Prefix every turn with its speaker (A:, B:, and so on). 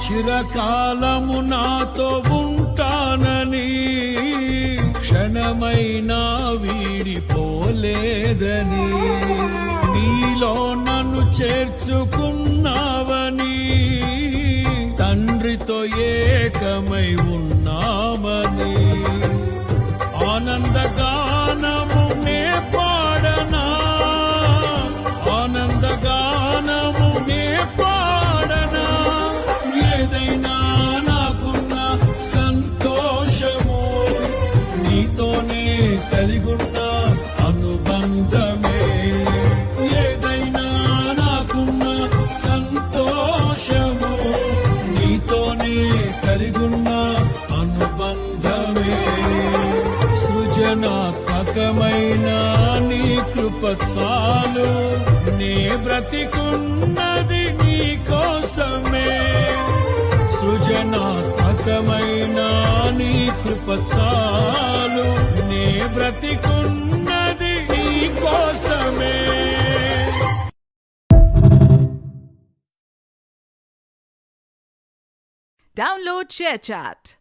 A: చిరకాలము నాతో ఉంటానని క్షణమైనా వీడిపోలేదని నీలో నన్ను చేర్చుకున్నావని తండ్రితో ఏకమై ఉన్నామని ఆనందగానము నే పాడనా ఆనందగానము నే పాడనా ఏదైనా నాకున్న సంతోషము నీతోనే కలిగున్న అనుబంధమే ఏదైనా నాకున్న సంతోషము నీతోనే కలిగున్న అనుబంధమే సృజనాత్మకమైన నీ కృప చాలు నే బ్రతికున్నది నీ కోసమే సృజనాత్మకమైన నీ కృప చాలు నే బ్రతికున్నది నీ కోసమే.
B: Download ShareChat.